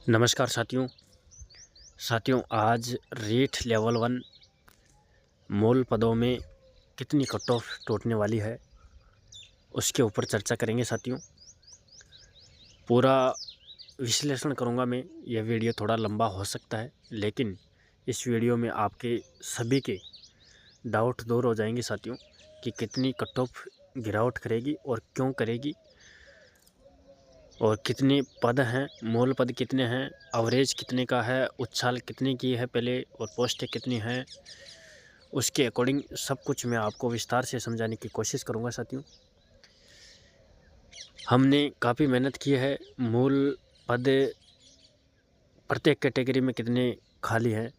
नमस्कार साथियों आज रेट लेवल 1 मूल पदों में कितनी कट ऑफ टूटने वाली है उसके ऊपर चर्चा करेंगे साथियों। पूरा विश्लेषण करूंगा मैं। यह वीडियो थोड़ा लंबा हो सकता है, लेकिन इस वीडियो में आपके सभी के डाउट दूर हो जाएंगे साथियों कि कितनी कट ऑफ गिरावट करेगी और क्यों करेगी, और कितने पद हैं, मूल पद कितने हैं, एवरेज कितने का है, उछाल कितने की है पहले, और पोस्टें कितनी हैं, उसके अकॉर्डिंग सब कुछ मैं आपको विस्तार से समझाने की कोशिश करूंगा साथियों। हमने काफ़ी मेहनत की है। मूल पद प्रत्येक कैटेगरी में कितने खाली हैं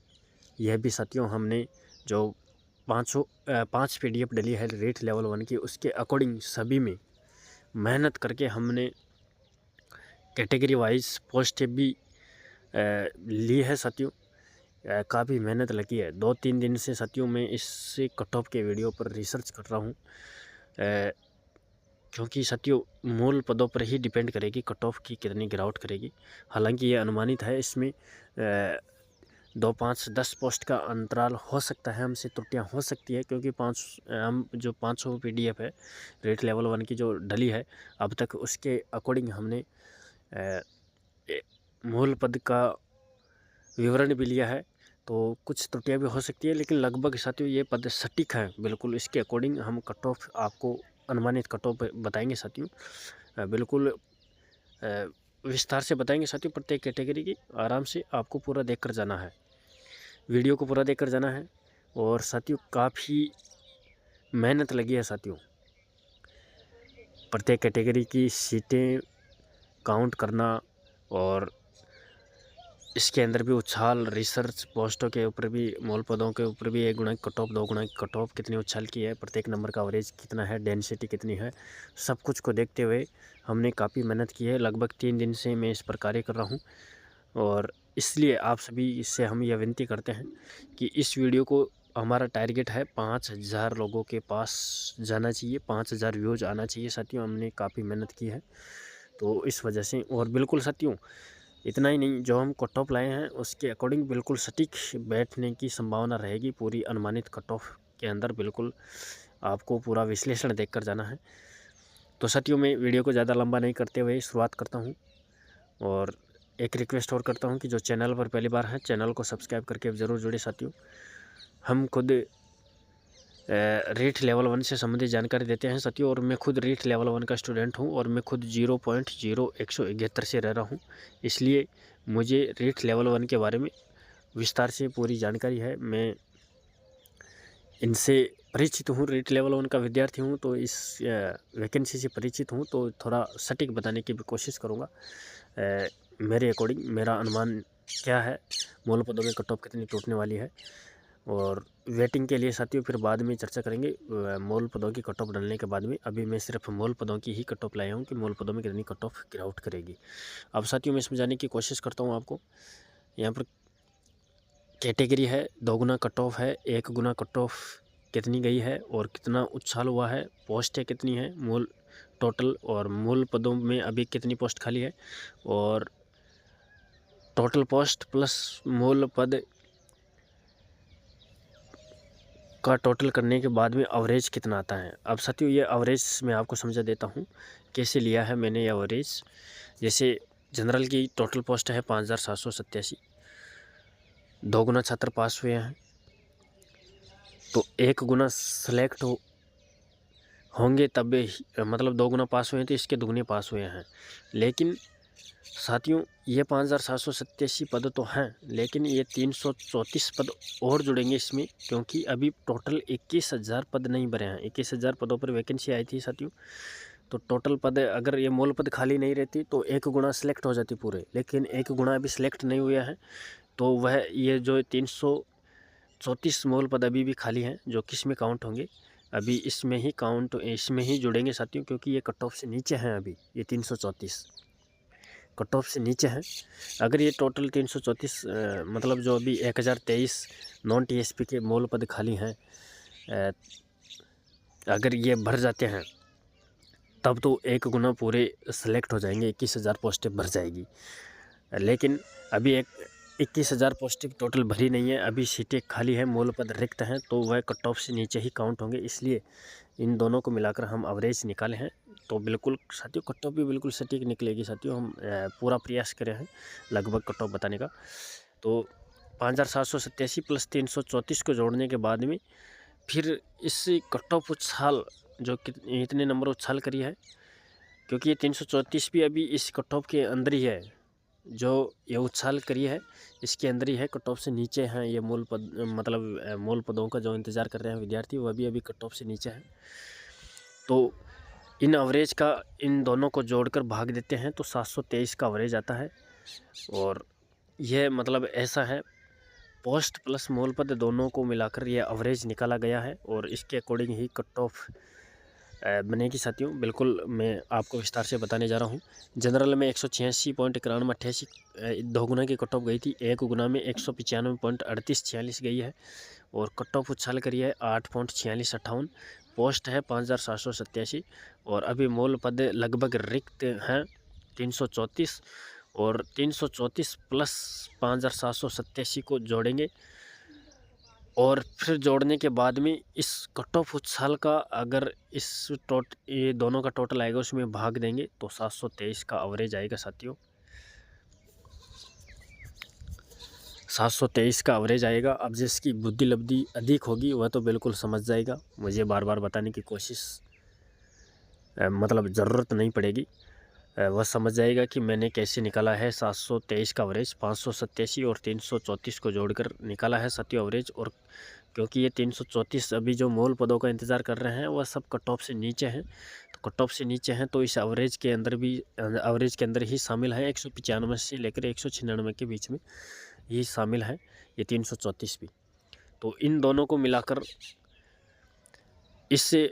यह भी साथियों हमने जो 5 PDF डली है रेट लेवल 1 की, उसके अकॉर्डिंग सभी में मेहनत करके हमने कैटेगरी वाइज पोस्टें भी ली है साथियों। काफ़ी मेहनत लगी है। 2-3 दिन से साथियों मैं इस कट ऑफ के वीडियो पर रिसर्च कर रहा हूँ, क्योंकि साथियों मूल पदों पर ही डिपेंड करेगी कट ऑफ की कितनी गिरावट करेगी। हालांकि ये अनुमानित है, इसमें 2, 5, 10 पोस्ट का अंतराल हो सकता है, हमसे त्रुटियां हो सकती है, क्योंकि हम जो 500 PDF है रेट लेवल 1 की जो डली है अब तक, उसके अकॉर्डिंग हमने मूल पद का विवरण भी लिया है, तो कुछ त्रुटियां भी हो सकती है, लेकिन लगभग साथियों ये पद सटीक है बिल्कुल। इसके अकॉर्डिंग हम कट ऑफ आपको अनुमानित कट ऑफ बताएंगे साथियों। बिल्कुल विस्तार से बताएंगे साथियों। प्रत्येक कैटेगरी की आराम से आपको पूरा देखकर जाना है, वीडियो को पूरा देखकर जाना है। और साथियों काफ़ी मेहनत लगी है साथियों, प्रत्येक कैटेगरी की सीटें काउंट करना, और इसके अंदर भी उछाल, रिसर्च, पोस्टों के ऊपर भी, मूल पदों के ऊपर भी 1 गुना की कट ऑफ, 2 गुना की कट ऑफ, कितनी उछाल की है, प्रत्येक नंबर का एवरेज कितना है, डेंसिटी कितनी है, सब कुछ को देखते हुए हमने काफ़ी मेहनत की है। लगभग 3 दिन से मैं इस पर कार्य कर रहा हूँ, और इसलिए आप सभी इससे हम यह विनती करते हैं कि इस वीडियो को, हमारा टारगेट है 5000 लोगों के पास जाना चाहिए, 5000 व्यूज़ आना चाहिए साथियों। हमने काफ़ी मेहनत की है, तो इस वजह से। और बिल्कुल साथियों इतना ही नहीं, जो हम कट ऑफ लाए हैं उसके अकॉर्डिंग बिल्कुल सटीक बैठने की संभावना रहेगी पूरी अनुमानित कट ऑफ के अंदर। बिल्कुल आपको पूरा विश्लेषण देखकर जाना है। तो साथियों मैं वीडियो को ज़्यादा लंबा नहीं करते हुए शुरुआत करता हूँ, और एक रिक्वेस्ट और करता हूँ कि जो चैनल पर पहली बार है, चैनल को सब्सक्राइब करके ज़रूर जुड़े साथियों। हम खुद रेट लेवल 1 से संबंधित जानकारी देते हैं साथियों, और मैं खुद रेट लेवल 1 का स्टूडेंट हूं, और मैं खुद 0.0171 से रह रहा हूं, इसलिए मुझे रेट लेवल 1 के बारे में विस्तार से पूरी जानकारी है। मैं इनसे परिचित हूं, रेट लेवल 1 का विद्यार्थी हूं, तो इस वैकेंसी से परिचित हूं, तो थोड़ा सटीक बताने की भी कोशिश करूँगा। मेरे अकॉर्डिंग मेरा अनुमान क्या है, मूल पदों में कट ऑफ कितनी टूटने वाली है, और वेटिंग के लिए साथियों फिर बाद में चर्चा करेंगे मूल पदों की कट ऑफ डालने के बाद में। अभी मैं सिर्फ मूल पदों की ही कट ऑफ लाया हूँ कि मूल पदों में कितनी कट ऑफ गिरावट करेगी। अब साथियों मैं समझाने की कोशिश करता हूँ आपको। यहाँ पर कैटेगरी है, 2 गुना कट ऑफ है, 1 गुना कट ऑफ कितनी गई है और कितना उछाल हुआ है, पोस्टें कितनी है मूल टोटल, और मूल पदों में अभी कितनी पोस्ट खाली है, और टोटल पोस्ट प्लस मूल पद का टोटल करने के बाद में एवरेज कितना आता है। अब साथियों ये एवरेज मैं आपको समझा देता हूँ कैसे लिया है मैंने ये एवरेज। जैसे जनरल की टोटल पोस्ट है 5787, 2 गुना छात्र पास हुए हैं, तो 1 गुना सेलेक्ट होंगे तब मतलब 2 गुना पास हुए हैं, तो इसके दुगने पास हुए हैं। लेकिन साथियों ये 5787 पद तो हैं, लेकिन ये 334 पद और जुड़ेंगे इसमें, क्योंकि अभी टोटल 21,000 पद नहीं भरे हैं। 21,000 पदों पर वैकेंसी आई थी साथियों, तो टोटल पद अगर ये मूल पद खाली नहीं रहती तो 1 गुना सेलेक्ट हो जाती पूरे, लेकिन 1 गुना अभी सेलेक्ट नहीं हुआ है, तो वह ये जो 334 मूल पद अभी भी खाली हैं, जो किस में काउंट होंगे, अभी इसमें ही काउंट, इसमें ही जुड़ेंगे साथियों, क्योंकि ये कट ऑफ से नीचे हैं। अभी ये 334 कट ऑफ से नीचे हैं। अगर ये टोटल 334 मतलब जो अभी 1023 नॉन TSP के मूल पद खाली हैं, अगर ये भर जाते हैं तब तो 1 गुना पूरे सेलेक्ट हो जाएंगे, 21,000 पोस्टें भर जाएगी। लेकिन अभी 21,000 पोस्टें टोटल भरी नहीं है, अभी सीटें खाली हैं, मूल पद रिक्त हैं, तो वह कट ऑफ से नीचे ही काउंट होंगे। इसलिए इन दोनों को मिलाकर हम एवरेज निकाले हैं। तो बिल्कुल साथियों कट ऑफ भी बिल्कुल सटीक निकलेगी साथियों। हम पूरा प्रयास करे हैं लगभग कट ऑफ बताने का। तो 5,787 प्लस 334 को जोड़ने के बाद में फिर इस कट ऑफ उछाल जो इतने नंबर उछाल करी है, क्योंकि ये 334 भी अभी इस कट ऑफ के अंदर ही है, जो ये उछाल करी है इसके अंदर ही है, कट ऑफ से नीचे हैं ये मूल पद, मतलब मूल पदों का जो इंतज़ार कर रहे हैं विद्यार्थी, वह भी अभी कट ऑफ से नीचे है। तो इन एवरेज का इन दोनों को जोड़कर भाग देते हैं तो 723 का एवरेज आता है। और यह मतलब ऐसा है, पोस्ट प्लस मूल पद दोनों को मिलाकर यह एवरेज निकाला गया है और इसके अकॉर्डिंग ही कट ऑफ बनेगी साथियों। बिल्कुल मैं आपको विस्तार से बताने जा रहा हूँ। जनरल में 186.9188 2 गुना की कट ऑफ गई थी, 1 गुना में 195.3846 गई है और कट ऑफ उछाल करी है 8.4658। पोस्ट है 5,787 और अभी मूल पद लगभग रिक्त हैं 334 और 334 प्लस 5,787 को जोड़ेंगे और फिर जोड़ने के बाद में इस कट ऑफ उछाल का अगर इस ये दोनों का टोटल आएगा उसमें भाग देंगे तो 723 का एवरेज आएगा साथियों। 723 का एवरेज आएगा। अब जिसकी बुद्धि लब्धि अधिक होगी वह तो बिल्कुल समझ जाएगा, मुझे बार बार बताने की कोशिश मतलब ज़रूरत नहीं पड़ेगी। वह समझ जाएगा कि मैंने कैसे निकाला है 723 का एवरेज। 587 और 334 को जोड़कर निकाला है साथियों एवरेज। और क्योंकि ये 334 अभी जो मूल पदों का इंतज़ार कर रहे हैं वह सब कट ऑफ से नीचे हैं, तो कट ऑफ से नीचे हैं तो इस एवरेज के अंदर भी एवरेज के अंदर ही शामिल है। 195 से लेकर 196 के बीच में ही शामिल है ये 334 भी। तो इन दोनों को मिलाकर इससे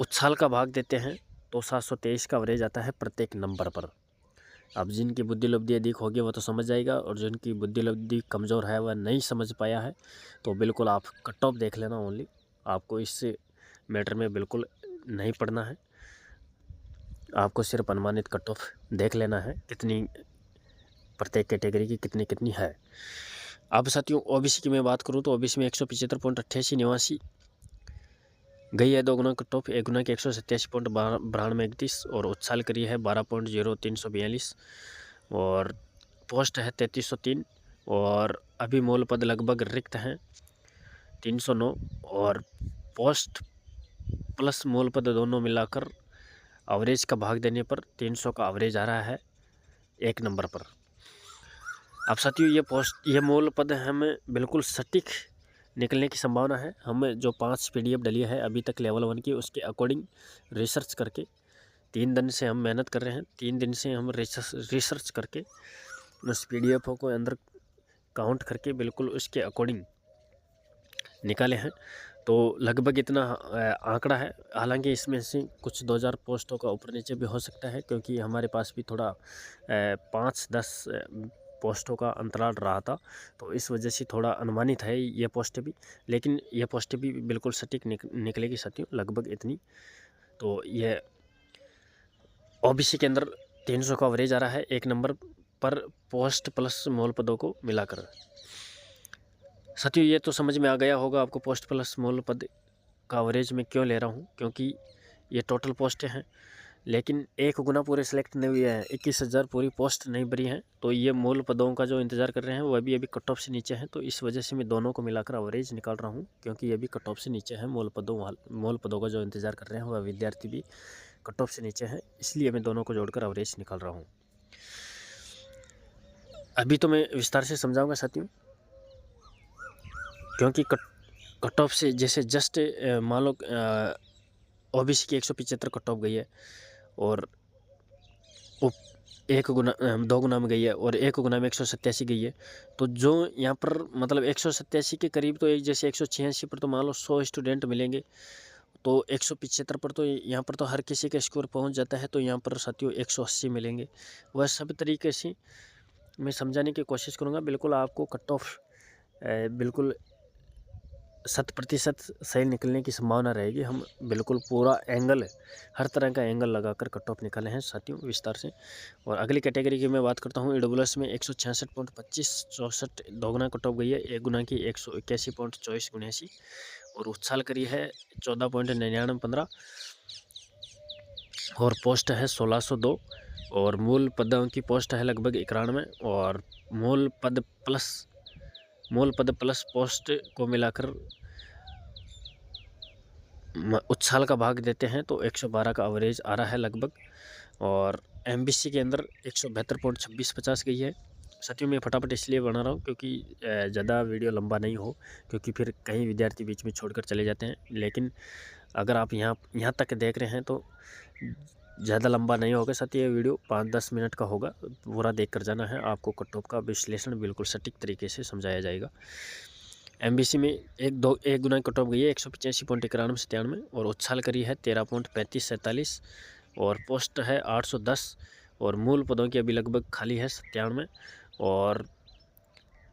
उछाल का भाग देते हैं तो 723 का एवरेज आता है प्रत्येक नंबर पर। अब जिनकी बुद्धि लब्धि अधिक होगी वह तो समझ जाएगा और जिनकी बुद्धि लब्धि कमज़ोर है वह नहीं समझ पाया है तो बिल्कुल आप कट ऑफ देख लेना ओनली, आपको इस मैटर में बिल्कुल नहीं पढ़ना है, आपको सिर्फ अनुमानित कट ऑफ देख लेना है कितनी प्रत्येक कैटेगरी की कितनी कितनी है। अब साथियों ओबीसी की मैं बात करूँ तो ओबीसी में 175.88 गई है 2 गुना कट ऑफ, 1 गुना के 187.9231 और उछाल करी है 12.0342 और पोस्ट है 3303 और अभी मूल पद लगभग रिक्त हैं 309 और पोस्ट प्लस मूल पद दोनों मिलाकर एवरेज का भाग देने पर 300 का एवरेज आ रहा है एक नंबर पर। अब साथियों ये मूल पद हमें बिल्कुल सटीक निकलने की संभावना है। हमें जो 5 PDF डली है अभी तक लेवल 1 की, उसके अकॉर्डिंग रिसर्च करके 3 दिन से हम मेहनत कर रहे हैं, 3 दिन से हम रिसर्च करके उस PDF को अंदर काउंट करके बिल्कुल उसके अकॉर्डिंग निकाले हैं। तो लगभग इतना आंकड़ा है। हालांकि इसमें से कुछ 2000 पोस्टों का ऊपर नीचे भी हो सकता है क्योंकि हमारे पास भी थोड़ा 5-10 पोस्टों का अंतराल रहा था, तो इस वजह से थोड़ा अनुमानित है ये पोस्ट भी, लेकिन ये पोस्ट भी बिल्कुल सटीक निकलेगी साथियों लगभग इतनी। तो ये ओबीसी के अंदर 300 का एवरेज आ रहा है एक नंबर पर पोस्ट प्लस मूल पदों को मिलाकर। साथियों ये तो समझ में आ गया होगा आपको पोस्ट प्लस मूल पद का एवरेज में क्यों ले रहा हूँ, क्योंकि ये टोटल पोस्टें हैं लेकिन 1 गुना पूरे सेलेक्ट नहीं हुए हैं, 21,000 पूरी पोस्ट नहीं भरी हैं, तो ये मूल पदों का जो इंतज़ार कर रहे हैं वो अभी कट ऑफ से नीचे हैं। तो इस वजह से मैं दोनों को मिलाकर एवरेज निकाल रहा हूँ क्योंकि ये भी कट ऑफ से नीचे है। मूल पदों का जो इंतज़ार कर रहे हैं वह विद्यार्थी भी कट ऑफ से नीचे हैं, इसलिए मैं दोनों को जोड़कर एवरेज निकाल रहा हूँ। अभी तो मैं विस्तार से समझाऊँगा साथियों, क्योंकि कट ऑफ से जैसे जस्ट मान लो ओबीसी की 175 कट ऑफ गई है और 2 गुना में गई है और 1 गुना में 187 गई है, तो जो यहाँ पर मतलब 187 के करीब तो एक जैसे 186 पर तो मान लो 100 स्टूडेंट मिलेंगे, तो 175 पर तो यहाँ पर तो हर किसी का स्कोर पहुँच जाता है, तो यहाँ पर साथियों 180 मिलेंगे। वह सब तरीके से मैं समझाने की कोशिश करूँगा। बिल्कुल आपको कट ऑफ बिल्कुल 100% सही निकलने की संभावना रहेगी। हम बिल्कुल पूरा एंगल, हर तरह का एंगल लगाकर कट ऑफ निकाले हैं साथियों विस्तार से। और अगली कैटेगरी की मैं बात करता हूँ, EWS में 166.25 64 दोगुना कट ऑफ गई है, 1 गुना की 181.24 और उछाल करी है 14.9915 और पोस्ट है 1602 और मूल पदों की पोस्ट है लगभग 91 और मूल पद प्लस पोस्ट को मिलाकर उछाल का भाग देते हैं तो 112 का एवरेज आ रहा है लगभग। और MBC के अंदर 172.2650 गई है। साथियों मैं फटाफट इसलिए बना रहा हूँ क्योंकि ज़्यादा वीडियो लंबा नहीं हो, क्योंकि फिर कई विद्यार्थी बीच में छोड़कर चले जाते हैं। लेकिन अगर आप यहाँ तक देख रहे हैं तो ज़्यादा लंबा नहीं होगा साथियों, ये वीडियो 5-10 मिनट का होगा, पूरा देख कर जाना है। आपको कट ऑफ का विश्लेषण बिल्कुल सटीक तरीके से समझाया जाएगा। MBC में 1 गुना कट ऑफ गई है 185.91 और उछाल करी है 13.3547 और पोस्ट है 810 और मूल पदों की अभी लगभग खाली है 97 और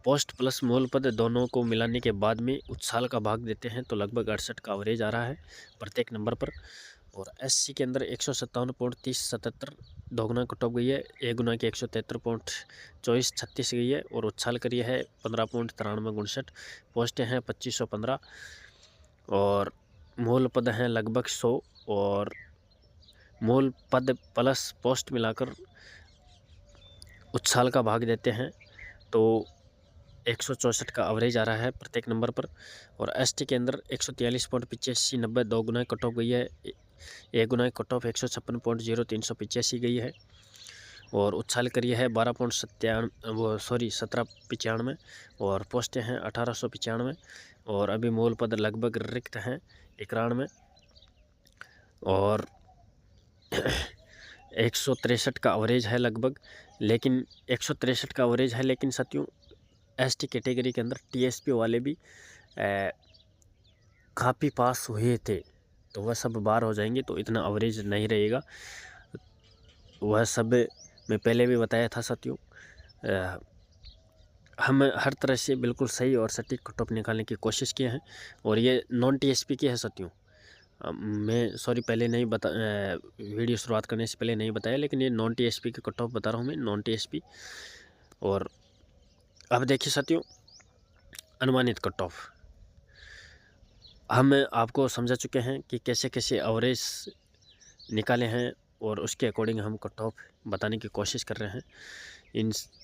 पोस्ट प्लस मूल पद दोनों को मिलाने के बाद में उछाल का भाग देते हैं तो लगभग 68 का एवरेज आ रहा है प्रत्येक नंबर पर। और SC के अंदर 157.3077 दोगुना कट ऑफ गई है, 1 गुना की 173.2436 गई है और उछाल करी है 15.9359 पोस्टें हैं 2515 और मूल पद हैं लगभग 100 और मूल पद प्लस पोस्ट मिलाकर उछाल का भाग देते हैं तो 164 का एवरेज आ रहा है प्रत्येक नंबर पर। और ST के अंदर 143.8590 दो गुना कट ऑफ गई है, 1 गुना कट ऑफ 156.0385 गई है और उछाल करी है 1795 और पोस्टें हैं 1895 और अभी मूल पद लगभग रिक्त हैं 91 और 163 का एवरेज है लगभग। लेकिन 163 का एवरेज है, लेकिन साथियों ST कैटेगरी के अंदर TSP वाले भी काफ़ी पास हुए थे तो वह सब बार हो जाएंगे तो इतना एवरेज नहीं रहेगा। वह सब मैं पहले भी बताया था साथियों। हम हर तरह से बिल्कुल सही और सटीक कट ऑफ निकालने की कोशिश किए हैं और ये नॉन TSP की है साथियों। मैं सॉरी पहले नहीं वीडियो शुरुआत करने से पहले नहीं बताया, लेकिन ये नॉन TSP की कट ऑफ बता रहा हूँ मैं, नॉन TSP। और अब देखिए साथियों, अनुमानित कट ऑफ हम आपको समझा चुके हैं कि कैसे कैसे एवरेज निकाले हैं और उसके अकॉर्डिंग हम कट ऑफ बताने की कोशिश कर रहे हैं।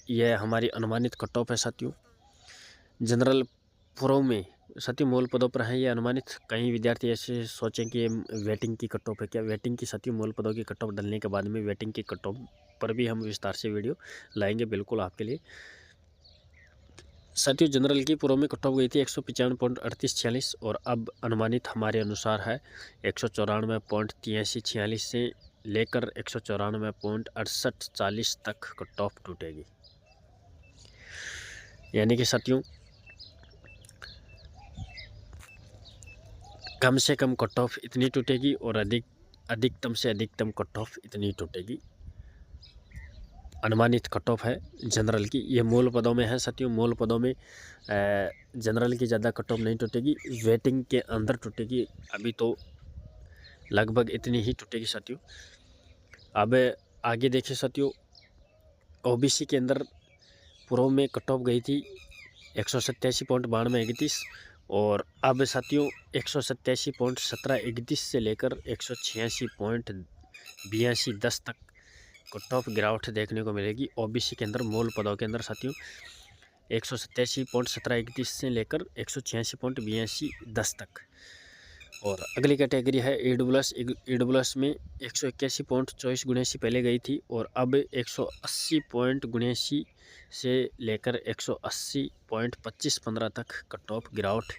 यह हमारी अनुमानित कट ऑफ है साथियों। जनरल प्रो में साथियों मूल पदों पर है ये अनुमानित। कई विद्यार्थी ऐसे सोचें कि ये वेटिंग की कट ऑफ है, क्या वेटिंग की साथियों मूल पदों की कट ऑफ डलने के बाद में वेटिंग की कट ऑफ पर भी हम विस्तार से वीडियो लाएंगे बिल्कुल आपके लिए। साथियों जनरल की पूर्व में कट ऑफ गई थी 195.3846 और अब अनुमानित हमारे अनुसार है 194.8346 से लेकर 194.6840 तक कट ऑफ टूटेगी। यानी कि साथियों कम से कम कट ऑफ इतनी टूटेगी और अधिकतम से अधिकतम कट ऑफ इतनी टूटेगी। अनुमानित कट ऑफ है जनरल की, ये मूल पदों में है साथियों। मूल पदों में जनरल की ज़्यादा कट ऑफ नहीं टूटेगी, वेटिंग के अंदर टूटेगी। अभी तो लगभग इतनी ही टूटेगी साथियों। अब आगे देखिए साथियों, OBC के अंदर पूर्व में कट ऑफ गई थी 187.9231 और अब साथियों 187.1731 से लेकर 186.8210 तक कट ऑफ गिरावट देखने को मिलेगी OBC के अंदर। मूल पदों के अंदर साथियों 187.1731 से लेकर 186.8210 तक। और अगली कैटेगरी है EWS में 181.24 पहले गई थी और अब 180.79 से लेकर 180.2515 तक कट ऑफ गिरावट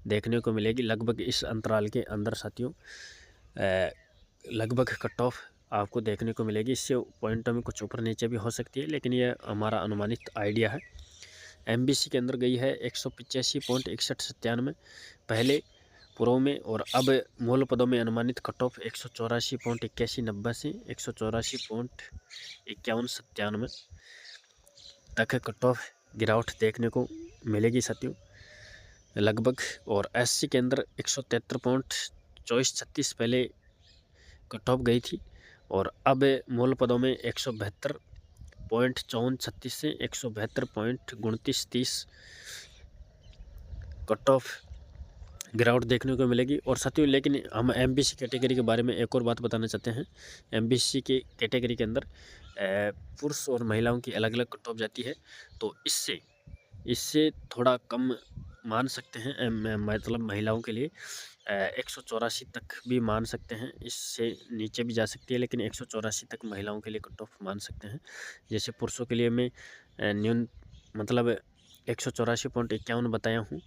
देखने को मिलेगी लगभग इस अंतराल के अंदर साथियों। लगभग कट ऑफ आपको देखने को मिलेगी। इससे पॉइंटों में कुछ ऊपर नीचे भी हो सकती है, लेकिन यह हमारा अनुमानित आइडिया है। MBC के अंदर गई है 185.6197 पहले पूर्व में और अब मूल पदों में अनुमानित कट ऑफ 184.8190 से 184.5197 तक कट ऑफ गिरावट देखने को मिलेगी साथियों। लगभग, और SC के अंदर 173.2436 पहले कट ऑफ गई थी, और अब मूल पदों में 172.5436 से 172.2930 कट ऑफ गिरावट देखने को मिलेगी। और साथियों, लेकिन हम MBC कैटेगरी के बारे में एक और बात बताना चाहते हैं। MBC के कैटेगरी के अंदर पुरुष और महिलाओं की अलग अलग कट ऑफ जाती है, तो इससे थोड़ा कम मान सकते हैं, मतलब महिलाओं के लिए 184 तक भी मान सकते हैं, इससे नीचे भी जा सकती है, लेकिन 184 तक महिलाओं के लिए कट ऑफ मान सकते हैं। जैसे पुरुषों के लिए मैं मतलब 184.51 बताया हूँ,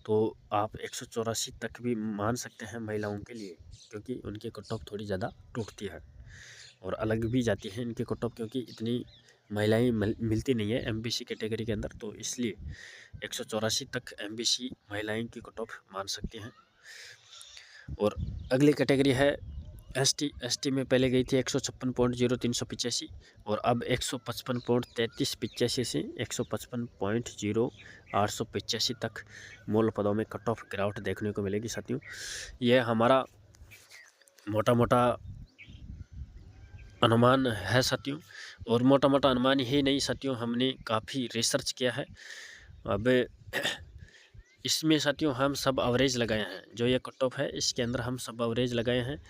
तो आप 184 तक भी मान सकते हैं महिलाओं के लिए, क्योंकि उनकी कट ऑफ थोड़ी ज़्यादा टूटती है और अलग भी जाती है इनकी कट ऑफ, क्योंकि इतनी महिलाएं मिलती नहीं है MBC कैटेगरी के अंदर, तो इसलिए 184 तक MBC महिलाएं की कट ऑफ मान सकती हैं। और अगली कैटेगरी है ST में पहले गई थी 156.0385 और अब 155.3385 से 155.0885 तक मूल पदों में कट ऑफ गिरावट देखने को मिलेगी साथियों। यह हमारा मोटा अनुमान है साथियों, और मोटा अनुमान ही नहीं साथियों, हमने काफ़ी रिसर्च किया है। अब इसमें साथियों हम सब एवरेज लगाए हैं, जो ये कट ऑफ है इसके अंदर हम सब एवरेज लगाए हैं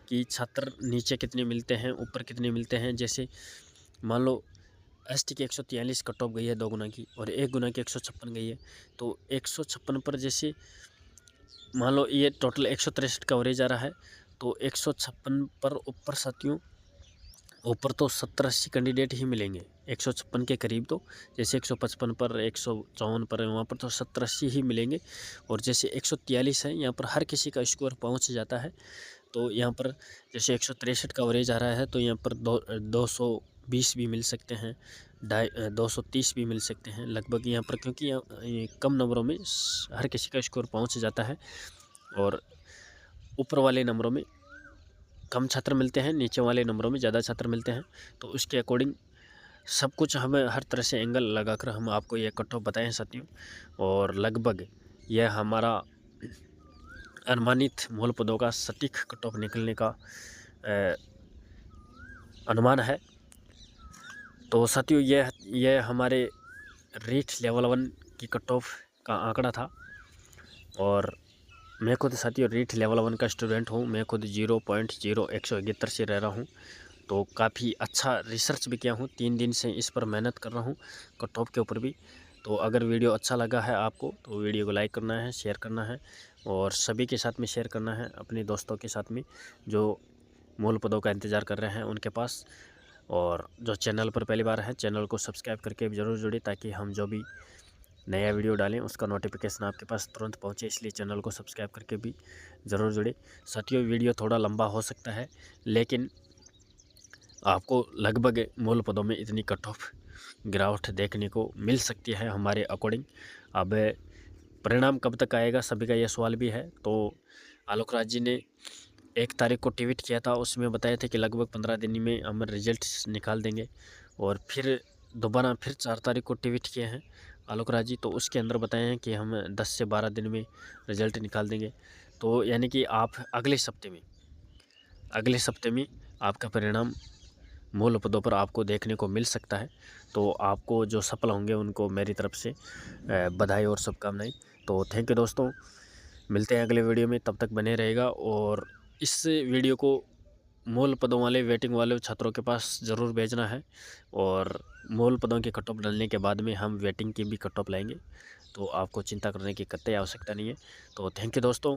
कि छात्र नीचे कितने मिलते हैं, ऊपर कितने मिलते हैं। जैसे मान लो ST की 143 कट ऑफ गई है 2 गुना की, और 1 गुना की 156 गई है, तो 156 पर जैसे मान लो ये टोटल 163 का एवरेज आ रहा है, तो 156 पर ऊपर साथियों, ऊपर तो 70-80 कैंडिडेट ही मिलेंगे 156 के करीब, तो जैसे 155 पर 154 पर वहाँ पर तो 70-80 ही मिलेंगे। और जैसे 143 है, यहाँ पर हर किसी का स्कोर पहुँच जाता है, तो यहाँ पर जैसे 163 का एवरेज आ रहा है, तो यहाँ पर 220 भी मिल सकते हैं, 230 भी मिल सकते हैं लगभग यहाँ पर, क्योंकि यहाँ कम नंबरों में हर किसी का स्कोर पहुँच जाता है, और ऊपर वाले नंबरों में कम छात्र मिलते हैं, नीचे वाले नंबरों में ज़्यादा छात्र मिलते हैं। तो उसके अकॉर्डिंग सब कुछ हमें हर तरह से एंगल लगाकर हम आपको ये कट ऑफ बताएं साथियों, और लगभग यह हमारा अनुमानित मूल पदों का सटीक कट ऑफ निकलने का अनुमान है। तो साथियों, यह हमारे रीट लेवल 1 की कट ऑफ का आंकड़ा था, और मैं खुद साथियों रीट लेवल 1 का स्टूडेंट हूँ। मैं खुद 0.0171 से रह रहा हूँ, तो काफ़ी अच्छा रिसर्च भी किया हूँ। 3 दिन से इस पर मेहनत कर रहा हूँ कट ऑफ के ऊपर भी। तो अगर वीडियो अच्छा लगा है आपको, तो वीडियो को लाइक करना है, शेयर करना है, और सभी के साथ में शेयर करना है, अपने दोस्तों के साथ में जो मूल पदों का इंतज़ार कर रहे हैं उनके पास। और जो चैनल पर पहली बार है, चैनल को सब्सक्राइब करके ज़रूर जुड़े, ताकि हम जो भी नया वीडियो डालें उसका नोटिफिकेशन आपके पास तुरंत पहुंचे, इसलिए चैनल को सब्सक्राइब करके भी ज़रूर जुड़े। साथियों, वीडियो थोड़ा लंबा हो सकता है, लेकिन आपको लगभग मूल पदों में इतनी कट ऑफ गिरावट देखने को मिल सकती है हमारे अकॉर्डिंग। अब परिणाम कब तक आएगा, सभी का यह सवाल भी है। तो आलोक राज जी ने 1 तारीख को ट्वीट किया था, उसमें बताया था कि लगभग 15 दिन में हम रिजल्ट निकाल देंगे, और फिर दोबारा 4 तारीख को ट्वीट किए हैं आलोक राज जी, तो उसके अंदर बताए हैं कि हम 10 से 12 दिन में रिजल्ट निकाल देंगे। तो यानी कि आप अगले सप्ते में आपका परिणाम मूल पदों पर आपको देखने को मिल सकता है। तो आपको जो सफल होंगे उनको मेरी तरफ से बधाई और शुभकामनाएं। तो थैंक यू दोस्तों, मिलते हैं अगले वीडियो में, तब तक बने रहेगा। और इस वीडियो को मूल पदों वाले वेटिंग वाले छात्रों के पास ज़रूर भेजना है, और मूल पदों की कट ऑफ डालने के बाद में हम वेटिंग की भी कट ऑफ लाएंगे, तो आपको चिंता करने की कतई आवश्यकता नहीं है। तो थैंक यू दोस्तों।